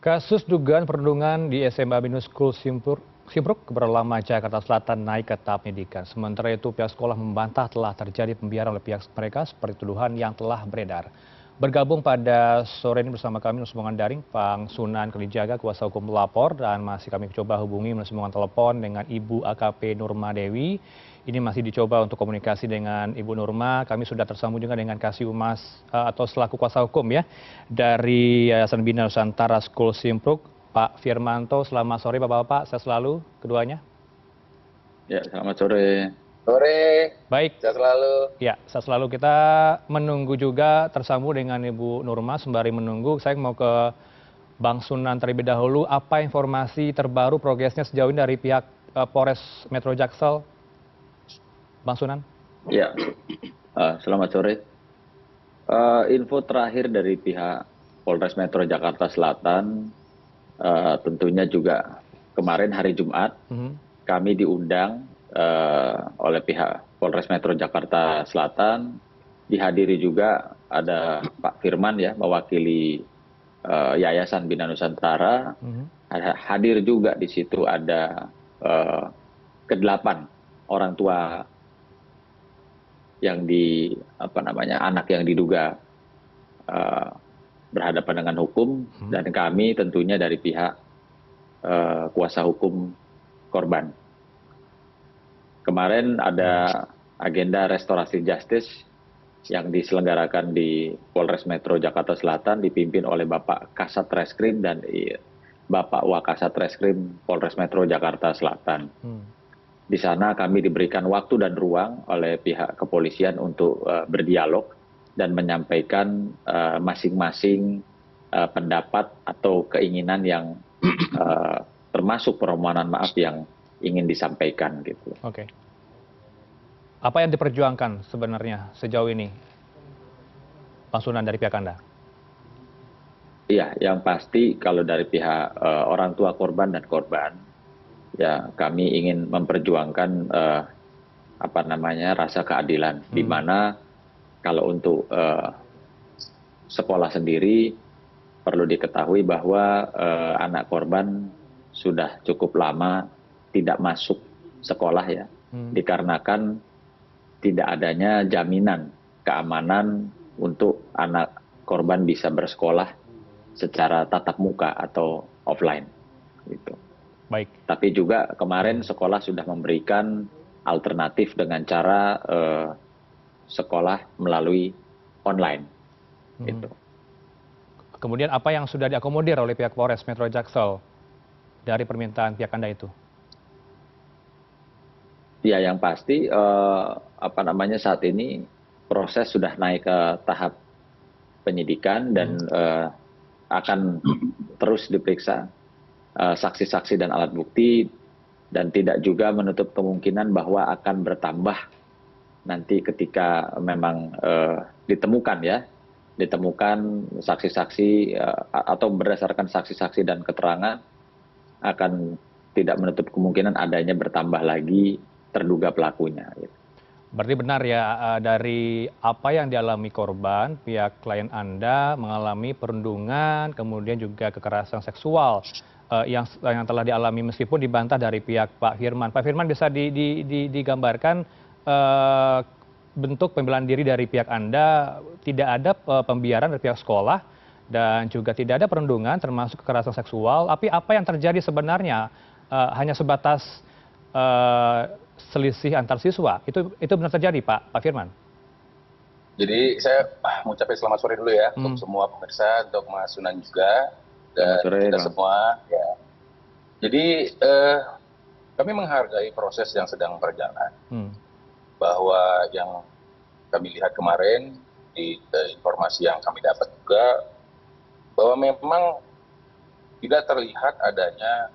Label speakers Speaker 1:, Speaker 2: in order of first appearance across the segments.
Speaker 1: Kasus dugaan perundungan di SMA Binus School Simpruk Keberlama Jakarta Selatan naik ke tahap penyidikan. Sementara itu pihak sekolah membantah telah terjadi pembiaran oleh pihak mereka seperti tuduhan yang telah beredar. Bergabung pada sore ini bersama kami melalui sambungan daring Pang Sunan Kalijaga, kuasa hukum pelapor, dan masih kami coba hubungi melalui sambungan telepon dengan Ibu AKP Nurma Dewi. Ini masih dicoba untuk komunikasi dengan Ibu Nurma. Kami sudah tersambung juga dengan Kasih Humas atau selaku kuasa hukum ya dari Yayasan Bina Nusantara School Simpruk, Pak Firmanto. Selamat sore Bapak-Bapak, saya selalu keduanya.
Speaker 2: Ya, selamat sore.
Speaker 3: Sore,
Speaker 1: Baik,
Speaker 3: sehat selalu.
Speaker 1: ya, saya selalu kita menunggu juga tersambung dengan Ibu Nurma. Sembari menunggu, saya mau ke Bang Sunan terlebih dahulu. Apa informasi terbaru progresnya sejauh ini dari pihak Polres Metro Jaksel, Bang Sunan?
Speaker 2: Ya, selamat sore. Info terakhir dari pihak Polres Metro Jakarta Selatan, tentunya juga kemarin hari Jumat, kami diundang oleh pihak Polres Metro Jakarta Selatan, dihadiri juga ada Pak Firman ya, mewakili Yayasan Bina Nusantara. Hadir juga di situ ada ke-8 orang tua yang anak yang diduga berhadapan dengan hukum, dan kami tentunya dari pihak kuasa hukum korban. Kemarin ada agenda restorasi justice yang diselenggarakan di Polres Metro Jakarta Selatan dipimpin oleh Bapak Kasat Reskrim dan Bapak Wakasat Reskrim Polres Metro Jakarta Selatan. Di sana kami diberikan waktu dan ruang oleh pihak kepolisian untuk berdialog dan menyampaikan masing-masing pendapat atau keinginan yang termasuk permohonan maaf yang ingin disampaikan gitu.
Speaker 1: Oke. Apa yang diperjuangkan sebenarnya sejauh ini, Bang Sunan, dari pihak Anda?
Speaker 2: Iya, yang pasti kalau dari pihak orang tua korban dan korban, ya kami ingin memperjuangkan rasa keadilan, di mana kalau untuk sekolah sendiri perlu diketahui bahwa anak korban sudah cukup lama tidak masuk sekolah ya, dikarenakan tidak adanya jaminan keamanan untuk anak korban bisa bersekolah secara tatap muka atau offline gitu.
Speaker 1: Baik.
Speaker 2: Tapi juga kemarin sekolah sudah memberikan alternatif dengan cara sekolah melalui online. Gitu.
Speaker 1: Kemudian apa yang sudah diakomodir oleh pihak Polres Metro Jaksel dari permintaan pihak Anda itu?
Speaker 2: Ya, yang pasti saat ini proses sudah naik ke tahap penyidikan dan akan terus diperiksa saksi-saksi dan alat bukti, dan tidak juga menutup kemungkinan bahwa akan bertambah nanti ketika memang ditemukan saksi-saksi atau berdasarkan saksi-saksi dan keterangan, akan tidak menutup kemungkinan adanya bertambah lagi terduga pelakunya.
Speaker 1: Berarti benar ya, dari apa yang dialami korban, pihak klien Anda mengalami perundungan, kemudian juga kekerasan seksual yang telah dialami meskipun dibantah dari pihak Pak Firman. Pak Firman, bisa digambarkan bentuk pembelaan diri dari pihak Anda? Tidak ada pembiaran dari pihak sekolah dan juga tidak ada perundungan termasuk kekerasan seksual. Tapi apa yang terjadi sebenarnya hanya sebatas selisih antar siswa? Itu benar terjadi, Pak Firman?
Speaker 3: Jadi saya mengucapkan selamat sore dulu ya untuk semua pemirsa, untuk Mas Sunan juga, dan kita semua. Ya. Jadi kami menghargai proses yang sedang berjalan. Bahwa yang kami lihat kemarin di informasi yang kami dapat juga, bahwa memang tidak terlihat adanya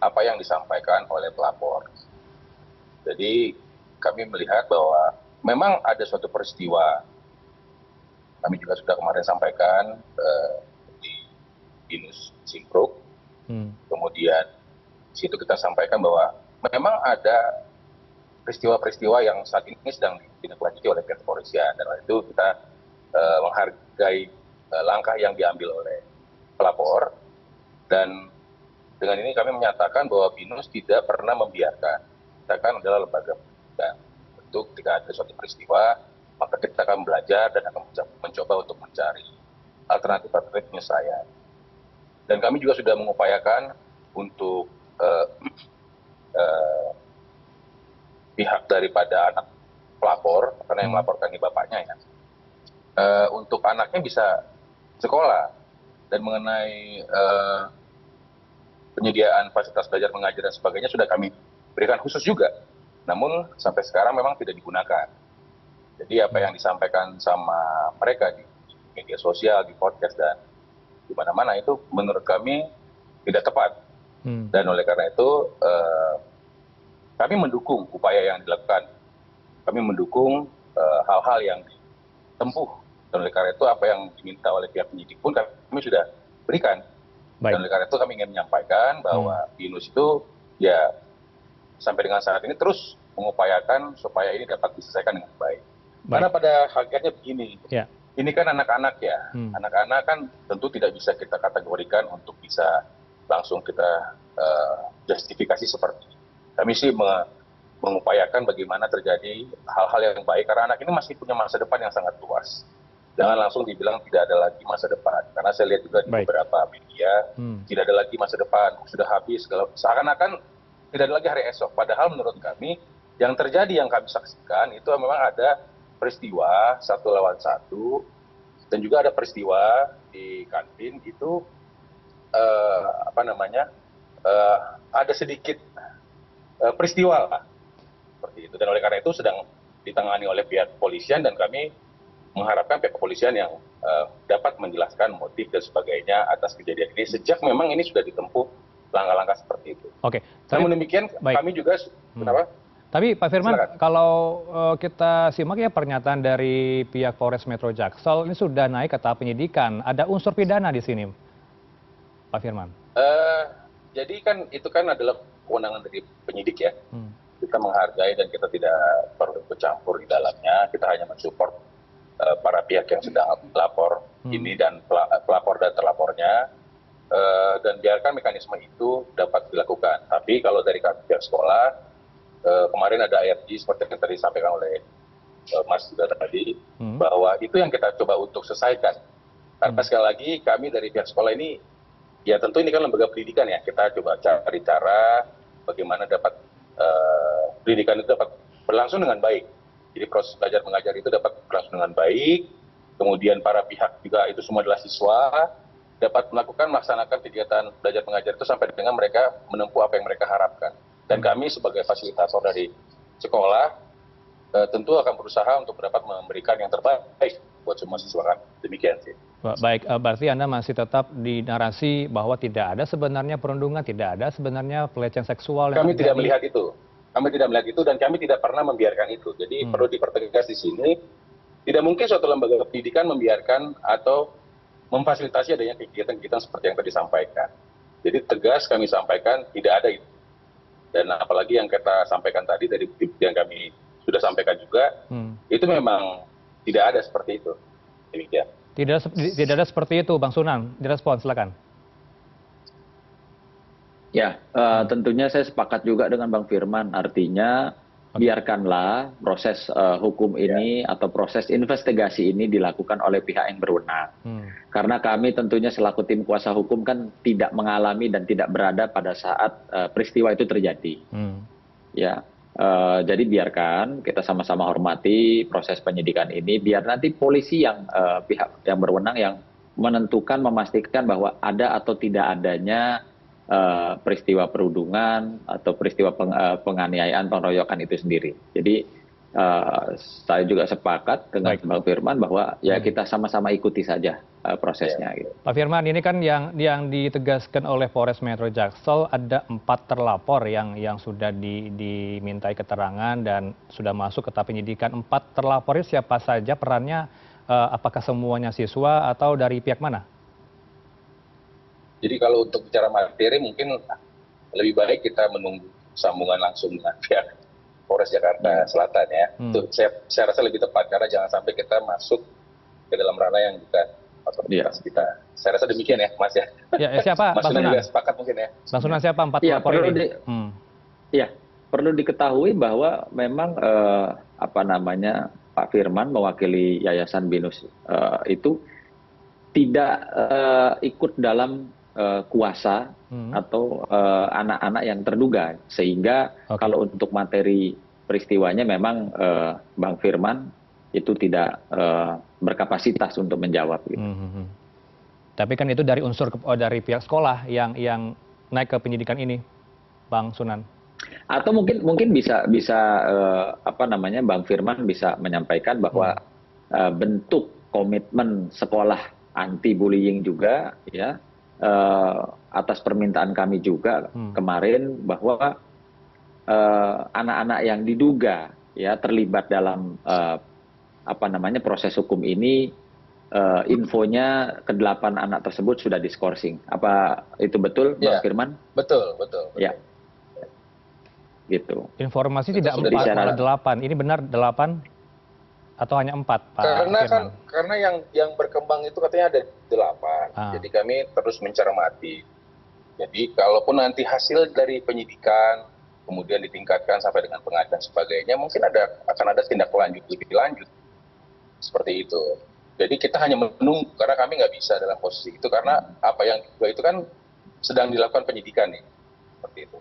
Speaker 3: apa yang disampaikan oleh pelapor. Jadi kami melihat bahwa memang ada suatu peristiwa, kami juga sudah kemarin sampaikan di Binus Simpruk, kemudian di situ kita sampaikan bahwa memang ada peristiwa-peristiwa yang saat ini sedang ditindaklanjuti oleh pihak kepolisian, dan oleh itu kita menghargai langkah yang diambil oleh pelapor, Dan dengan ini kami menyatakan bahwa BINUS tidak pernah membiarkan. Kita kan adalah lembaga pendidikan. Tentu ketika ada suatu peristiwa, maka kita akan belajar dan akan mencoba untuk mencari alternatif penyelesaian. Dan kami juga sudah mengupayakan untuk pihak daripada anak pelapor, karena yang melaporkan ini bapaknya ya, untuk anaknya bisa sekolah. Dan mengenai penyediaan fasilitas belajar mengajar dan sebagainya sudah kami berikan khusus juga. Namun sampai sekarang memang tidak digunakan. Jadi apa yang disampaikan sama mereka di media sosial, di podcast dan di mana-mana itu menurut kami tidak tepat. Dan oleh karena itu kami mendukung upaya yang dilakukan. Kami mendukung hal-hal yang ditempuh. Dan oleh karena itu apa yang diminta oleh pihak penyidik pun kami sudah berikan. Dan oleh karena itu kami ingin menyampaikan bahwa BINUS itu ya sampai dengan saat ini terus mengupayakan supaya ini dapat diselesaikan dengan baik. Karena pada hakikatnya begini, ini kan anak-anak ya, anak-anak kan tentu tidak bisa kita kategorikan untuk bisa langsung kita justifikasi seperti ini. Kami sih mengupayakan bagaimana terjadi hal-hal yang baik, karena anak ini masih punya masa depan yang sangat luas. Jangan langsung dibilang tidak ada lagi masa depan, karena saya lihat juga di beberapa media tidak ada lagi masa depan, sudah habis, seakan-akan tidak ada lagi hari esok. Padahal menurut kami yang terjadi yang kami saksikan itu memang ada peristiwa 1-1 dan juga ada peristiwa di kantin itu ada sedikit peristiwa lah seperti itu. Dan oleh karena itu sedang ditangani oleh pihak kepolisian dan kami mengharapkan pihak kepolisian yang dapat menjelaskan motif dan sebagainya atas kejadian ini sejak memang ini sudah ditempuh langkah-langkah seperti itu.
Speaker 1: Oke.
Speaker 3: Namun demikian kami juga kenapa?
Speaker 1: Tapi Pak Firman, kalau kita simak ya pernyataan dari pihak Polres Metro Jaksel ini sudah naik ke tahap penyidikan. Ada unsur pidana di sini, Pak Firman.
Speaker 3: Jadi kan itu kan adalah kewenangan dari penyidik ya. Kita menghargai dan kita tidak perlu bercampur di dalamnya. Kita hanya mensupport para pihak yang sedang melapor ini dan pelapor dan terlapornya, dan biarkan mekanisme itu dapat dilakukan. Tapi kalau dari pihak sekolah, kemarin ada ARG seperti yang tadi disampaikan oleh Mas juga tadi, bahwa itu yang kita coba untuk selesaikan. Karena sekali lagi kami dari pihak sekolah ini, ya tentu ini kan lembaga pendidikan ya, kita coba cari cara bagaimana dapat pendidikan itu dapat berlangsung dengan baik. Jadi proses belajar mengajar itu dapat berlangsung dengan baik, kemudian para pihak juga itu semua adalah siswa, dapat melaksanakan kegiatan belajar mengajar itu sampai dengan mereka menempuh apa yang mereka harapkan. Dan kami sebagai fasilitator dari sekolah tentu akan berusaha untuk dapat memberikan yang terbaik buat semua siswa kan. Demikian sih.
Speaker 1: Baik, berarti Anda masih tetap di narasi bahwa tidak ada sebenarnya perundungan, tidak ada sebenarnya pelecehan seksual.
Speaker 3: Kami tidak melihat itu. Kami tidak melihat itu dan kami tidak pernah membiarkan itu. Jadi perlu dipertegas di sini, tidak mungkin suatu lembaga pendidikan membiarkan atau memfasilitasi adanya kegiatan-kegiatan seperti yang tadi disampaikan. Jadi tegas kami sampaikan tidak ada itu. Dan apalagi yang kita sampaikan tadi dari bukti yang kami sudah sampaikan juga, itu memang tidak ada seperti itu. Demikian.
Speaker 1: Tidak ada seperti itu, Bang Sunan. Direspon, silakan.
Speaker 2: Ya, tentunya saya sepakat juga dengan Bang Firman. Artinya biarkanlah proses hukum ini atau proses investigasi ini dilakukan oleh pihak yang berwenang. Karena kami tentunya selaku tim kuasa hukum kan tidak mengalami dan tidak berada pada saat peristiwa itu terjadi. Ya, jadi biarkan kita sama-sama hormati proses penyidikan ini. Biar nanti polisi yang pihak yang berwenang yang menentukan, memastikan bahwa ada atau tidak adanya peristiwa perundungan atau peristiwa penganiayaan, pengeroyokan itu sendiri. Jadi saya juga sepakat dengan Bang Firman bahwa ya kita sama-sama ikuti saja prosesnya. Gitu.
Speaker 1: Pak Firman, ini kan yang ditegaskan oleh Polres Metro Jaksel ada 4 terlapor yang sudah dimintai keterangan dan sudah masuk ke tahap penyidikan. 4 terlapornya siapa saja perannya? Apakah semuanya siswa atau dari pihak mana?
Speaker 3: Jadi kalau untuk bicara materi mungkin lebih baik kita menunggu sambungan langsung dengan pihak Polres Jakarta Selatan ya. Itu saya rasa lebih tepat karena jangan sampai kita masuk ke dalam ranah yang bukan otoritas kita. Saya rasa demikian ya, Mas ya.
Speaker 1: Ya, siapa?
Speaker 3: Mas
Speaker 1: Bang
Speaker 3: Sunan
Speaker 1: Sunan.
Speaker 3: juga sepakat mungkin ya.
Speaker 1: Bang Sunan siapa 4
Speaker 2: Ya,
Speaker 1: pelapor ini?
Speaker 2: ya, perlu diketahui bahwa memang Pak Firman mewakili Yayasan BINUS itu tidak ikut dalam kuasa atau anak-anak yang terduga, sehingga kalau untuk materi peristiwanya memang Bang Firman itu tidak berkapasitas untuk menjawab. Gitu.
Speaker 1: Tapi kan itu dari unsur dari pihak sekolah yang naik ke penyidikan ini, Bang Sunan.
Speaker 2: Atau mungkin bisa Bang Firman bisa menyampaikan bahwa bentuk komitmen sekolah anti bullying juga ya atas permintaan kami juga kemarin bahwa anak-anak yang diduga ya terlibat dalam proses hukum ini infonya ke-8 anak tersebut sudah diskorsing. Apa itu betul, Bang Firman?
Speaker 3: Betul.
Speaker 2: Ya. Gitu.
Speaker 1: Informasi tidak 4 malah 8. Ini benar 8 atau hanya 4, Pak Firman?
Speaker 3: Karena yang berkembang itu katanya ada 8. Jadi kami terus mencermati. Jadi kalaupun nanti hasil dari penyidikan kemudian ditingkatkan sampai dengan pengadilan sebagainya, mungkin akan ada tindak lanjut lebih lanjut seperti itu. Jadi kita hanya menunggu karena kami nggak bisa dalam posisi itu karena apa yang itu kan sedang dilakukan penyidikan nih, seperti itu.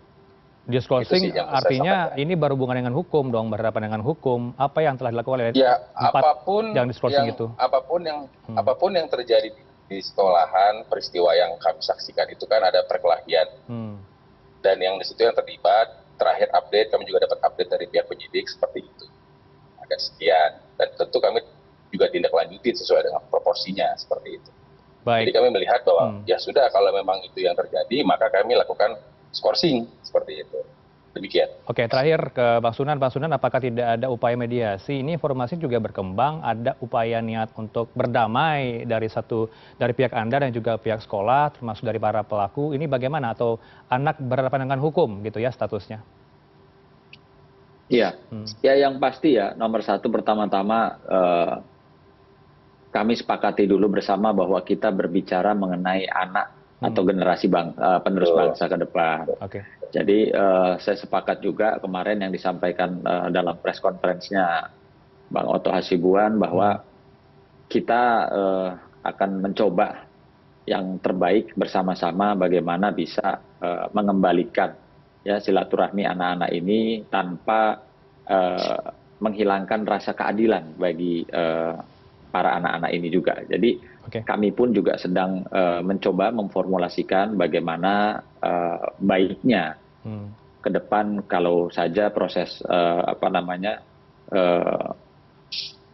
Speaker 1: Diskorsing artinya ini berhubungan dengan hukum dong, berhadapan dengan hukum. Apa yang telah dilakukan oleh
Speaker 3: apapun
Speaker 1: yang diskorsing itu?
Speaker 3: Apapun yang terjadi di sekolahan, peristiwa yang kami saksikan itu kan ada perkelahian. Dan yang di situ yang terlibat, terakhir update kami juga dapat update dari pihak penyidik seperti itu. Ada sekian dan tentu kami juga tindak lanjutin sesuai dengan proporsinya seperti itu.
Speaker 1: Baik.
Speaker 3: Jadi kami melihat bahwa ya sudah kalau memang itu yang terjadi maka kami lakukan skorsing seperti itu. Demikian.
Speaker 1: Oke, terakhir ke Bang Sunan. Bang Sunan, apakah tidak ada upaya mediasi? Ini informasi juga berkembang, ada upaya niat untuk berdamai dari pihak Anda dan juga pihak sekolah, termasuk dari para pelaku. Ini bagaimana? Atau anak berhadapan dengan hukum gitu ya statusnya?
Speaker 2: Iya, ya yang pasti ya nomor satu pertama-tama kami sepakati dulu bersama bahwa kita berbicara mengenai anak atau generasi penerus bangsa ke depan. Jadi saya sepakat juga kemarin yang disampaikan dalam press conference-nya Bang Otto Hasibuan bahwa kita akan mencoba yang terbaik bersama-sama bagaimana bisa mengembalikan ya silaturahmi anak-anak ini tanpa menghilangkan rasa keadilan bagi para anak-anak ini juga. Jadi kami pun juga sedang mencoba memformulasikan bagaimana baiknya ke depan kalau saja proses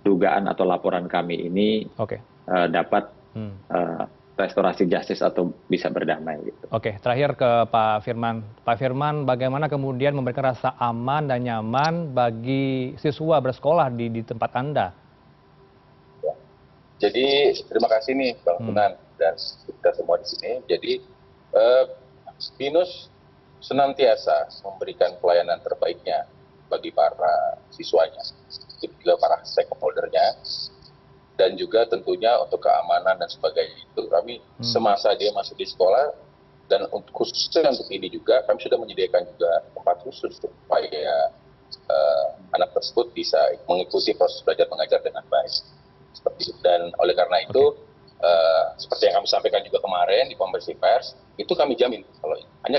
Speaker 2: dugaan atau laporan kami ini dapat restorasi justice atau bisa berdamai. Gitu.
Speaker 1: Oke, terakhir ke Pak Firman. Pak Firman, bagaimana kemudian memberikan rasa aman dan nyaman bagi siswa bersekolah di tempat Anda?
Speaker 3: Jadi terima kasih nih Bang Sunan dan kita semua di sini. Jadi BINUS senantiasa memberikan pelayanan terbaiknya bagi para siswanya, juga para stakeholder-nya, dan juga tentunya untuk keamanan dan sebagainya itu kami semasa dia masuk di sekolah dan khususnya untuk ini juga kami sudah menyediakan juga tempat khusus supaya anak tersebut bisa mengikuti proses belajar mengajar dengan baik. Seperti itu. Dan oleh karena itu seperti yang kami sampaikan juga kemarin di konferensi pers itu kami jamin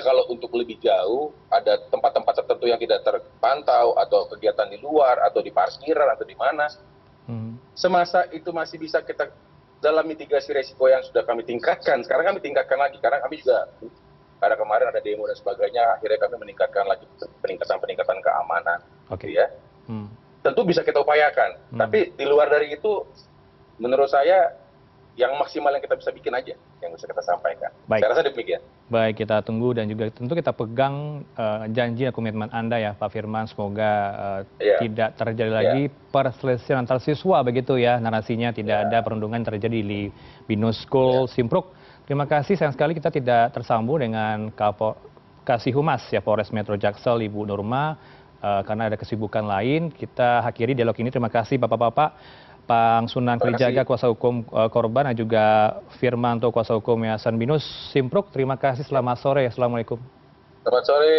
Speaker 3: kalau untuk lebih jauh ada tempat-tempat tertentu yang tidak terpantau atau kegiatan di luar atau di parkiran atau di mana semasa itu masih bisa kita dalam mitigasi resiko yang sudah kami tingkatkan. Sekarang kami tingkatkan lagi karena kami juga karena kemarin ada demo dan sebagainya akhirnya kami meningkatkan lagi peningkatan keamanan gitu ya. Tentu bisa kita upayakan, tapi di luar dari itu menurut saya yang maksimal yang kita bisa bikin aja, yang bisa kita sampaikan.
Speaker 1: Baik.
Speaker 3: Saya rasa demikian.
Speaker 1: Baik, kita tunggu dan juga tentu kita pegang janji dan komitmen Anda ya Pak Firman, semoga tidak terjadi lagi perselisihan antar siswa begitu ya, narasinya tidak ada perundungan terjadi di BINUS School Simpruk. Terima kasih, sayang sekali kita tidak tersambung dengan Kasih Humas ya Polres Metro Jaksel Ibu Nurma karena ada kesibukan lain. Kita akhiri dialog ini, terima kasih Bapak-Bapak. Bang Sunan Kalijaga, kuasa hukum korban, dan juga Firmanto, kuasa hukum Yayasan Binus Simpruk. Terima kasih, selamat sore. Assalamualaikum.
Speaker 3: Selamat sore.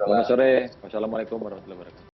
Speaker 2: Selamat sore. Wassalamualaikum warahmatullahi wabarakatuh.